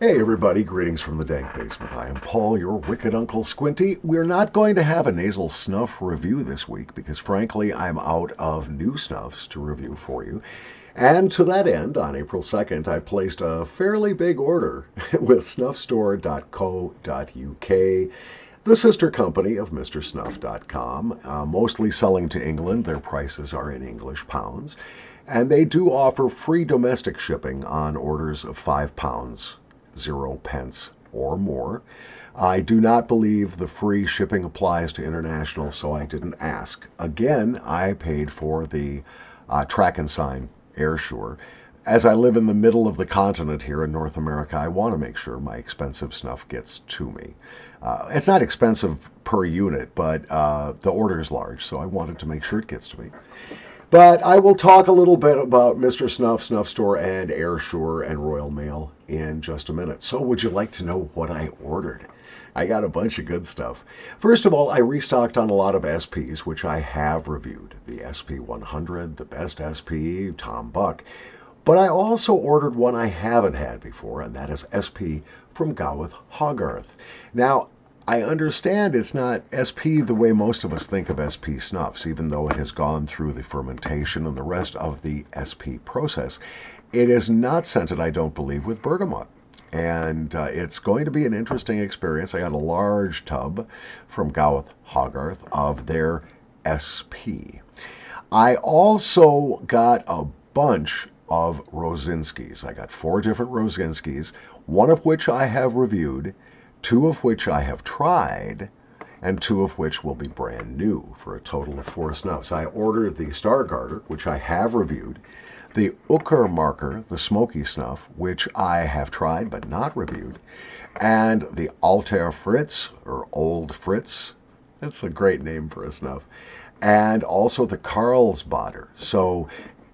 Hey everybody, greetings from the dank basement. I am Paul, your wicked Uncle Squinty. We're not going to have a nasal snuff review this week because frankly I'm out of new snuffs to review for you. And to that end, on April 2nd, I placed a fairly big order with snuffstore.co.uk, the sister company of MrSnuff.com, mostly selling to England. Their prices are in English pounds. And they do offer free domestic shipping on orders of £5. 0 pence or more. I do not believe the free shipping applies to international, so I didn't ask. Again, I paid for the track and sign AirSure. As I live in the middle of the continent here in North America, I want to make sure my expensive snuff gets to me. It's not expensive per unit, but the order is large, so I wanted to make sure it gets to me. But I will talk a little bit about Mr. Snuff, Snuffstore, and AirSure and Royal Mail in just a minute. So would you like to know what I ordered? I got a bunch of good stuff. First of all, I restocked on a lot of SPs, which I have reviewed. The SP100, the Best SP, Tom Buck. But I also ordered one I haven't had before, and that is SP from Gowith Hogarth. Now, I understand it's not SP the way most of us think of SP snuffs, even though it has gone through the fermentation and the rest of the SP process. It is not scented, I don't believe, with bergamot. And it's going to be an interesting experience. I got a large tub from Gowith Hogarth of their SP. I also got a bunch of Rosinskis. I got 4 different Rosinskis, one of which I have reviewed, 2 of which I have tried, and 2 of which will be brand new, for a total of 4 snuffs. I ordered the Stargarter, which I have reviewed, the Uckermarker, the smoky snuff, which I have tried but not reviewed, and the Alter Fritz, or Old Fritz. That's a great name for a snuff. And also the Carlsbader. So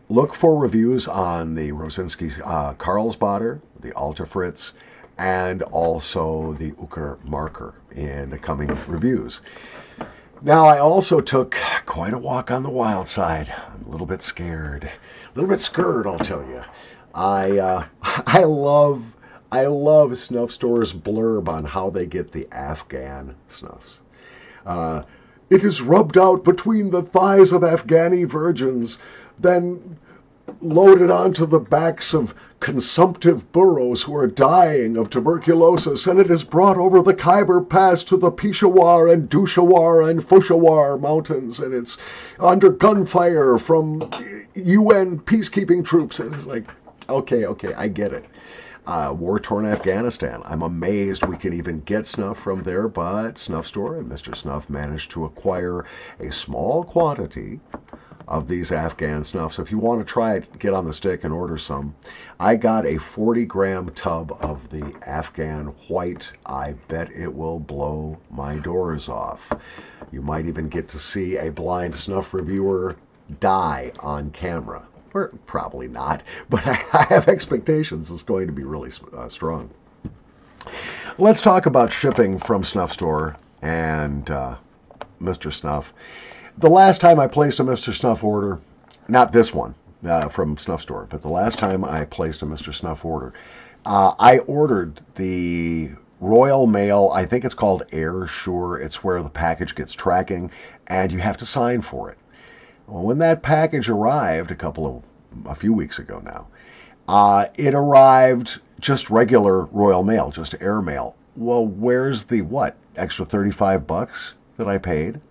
look for reviews on the Rosinski Carlsbader, the Alter Fritz, and also the Uckermarker in the coming reviews. Now, I also took quite a walk on the wild side. I'm a little bit scared. A little bit scared, I'll tell you. I love Snuffstore's blurb on how they get the Afghan snuffs. It is rubbed out between the thighs of Afghani virgins, then loaded onto the backs of consumptive burros who are dying of tuberculosis, and it is brought over the Khyber Pass to the Peshawar and Dushawar and Fushawar mountains, and it's under gunfire from UN peacekeeping troops. And it's like, okay, I get it. War-torn Afghanistan. I'm amazed we can even get snuff from there, but Snuffstore and Mr. Snuff managed to acquire a small quantity of these Afghan snuffs. If you want to try it, get on the stick and order some. I got a 40-gram tub of the Afghan white. I bet it will blow my doors off. You might even get to see a blind snuff reviewer die on camera. Or probably not, but I have expectations it's going to be really strong. Let's talk about shipping from Snuffstore and Mr. Snuff. The last time I placed a Mr. Snuff order, not this one from Snuffstore, but the last time I placed a Mr. Snuff order, I ordered the Royal Mail. I think it's called AirSure. It's where the package gets tracking, and you have to sign for it. Well, when that package arrived a few weeks ago now, it arrived just regular Royal Mail, just air mail. Well, where's the extra $35 that I paid?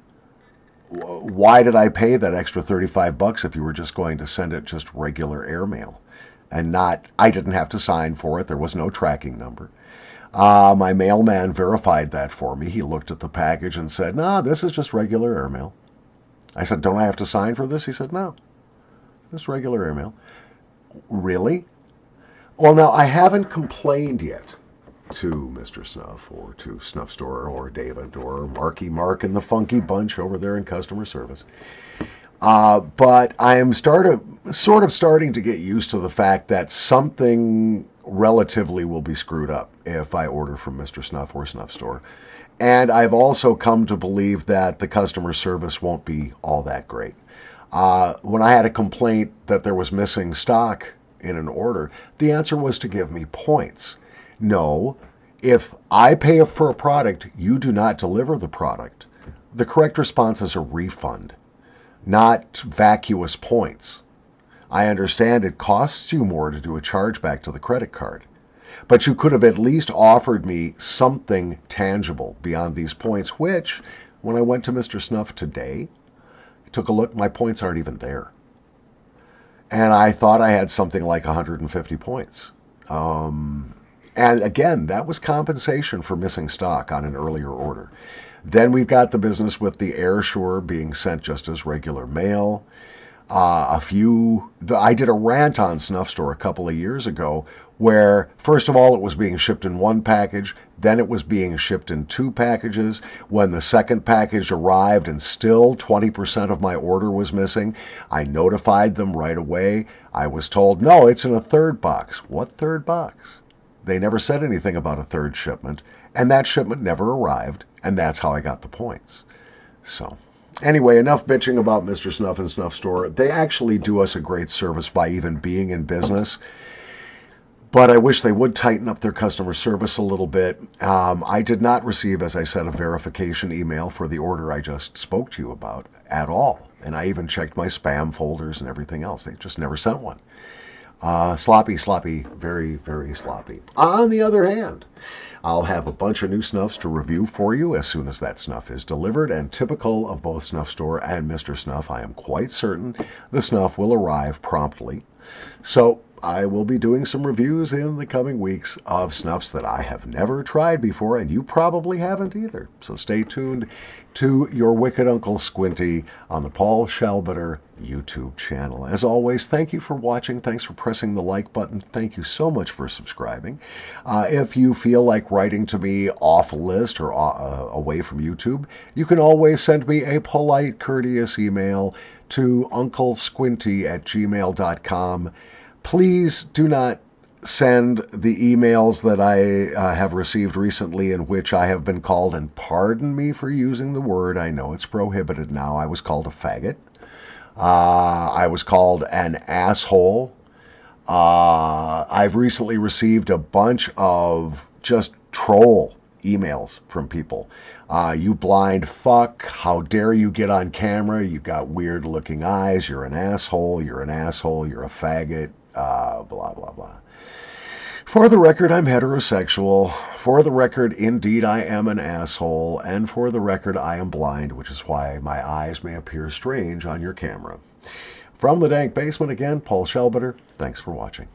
Why did I pay that extra $35 if you were just going to send it just regular airmail and I didn't have to sign for it. There was no tracking number. My mailman verified that for me. He looked at the package and said, "No, this is just regular airmail." I said, "Don't I have to sign for this?" He said, "No, just regular airmail." Really? Well, now I haven't complained yet to Mr. Snuff or to Snuffstore or David or Marky Mark and the Funky Bunch over there in customer service. But I am sort of starting to get used to the fact that something relatively will be screwed up if I order from Mr. Snuff or Snuffstore. And I've also come to believe that the customer service won't be all that great. When I had a complaint that there was missing stock in an order, the answer was to give me points. No, if I pay for a product, you do not deliver the product. The correct response is a refund, not vacuous points. I understand it costs you more to do a chargeback to the credit card, but you could have at least offered me something tangible beyond these points, which, when I went to Mr. Snuff today, took a look, my points aren't even there. And I thought I had something like 150 points. And again, that was compensation for missing stock on an earlier order. Then we've got the business with the AirSure being sent just as regular mail. I did a rant on Snuffstore a couple of years ago where, first of all, it was being shipped in one package, then it was being shipped in two packages. When the second package arrived and still 20% of my order was missing, I notified them right away. I was told, no, it's in a third box. What third box? They never said anything about a third shipment, and that shipment never arrived, and that's how I got the points. So anyway, enough bitching about Mr. Snuff and Snuffstore. They actually do us a great service by even being in business, but I wish they would tighten up their customer service a little bit. I did not receive, as I said, a verification email for the order I just spoke to you about at all, and I even checked my spam folders and everything else. They just never sent one. Sloppy, very, very sloppy. On the other hand, I'll have a bunch of new snuffs to review for you as soon as that snuff is delivered, and typical of both Snuffstore and Mr. Snuff, I am quite certain the snuff will arrive promptly. So I will be doing some reviews in the coming weeks of snuffs that I have never tried before, and you probably haven't either. So stay tuned to your Wicked Uncle Squinty on the Paul Shalbetter YouTube channel. As always, thank you for watching. Thanks for pressing the like button. Thank you so much for subscribing. If you feel like writing to me off list or away from YouTube, you can always send me a polite, courteous email to unclesquinty@gmail.com. Please do not send the emails that I have received recently in which I have been called, and pardon me for using the word, I know it's prohibited now, I was called a faggot. I was called an asshole. I've recently received a bunch of just troll emails from people. You blind fuck, how dare you get on camera, you got weird looking eyes, you're an asshole, you're a faggot, blah, blah, blah. For the record, I'm heterosexual. For the record, indeed, I am an asshole. And for the record, I am blind, which is why my eyes may appear strange on your camera. From the dank basement again, Paul Shalbetter. Thanks for watching.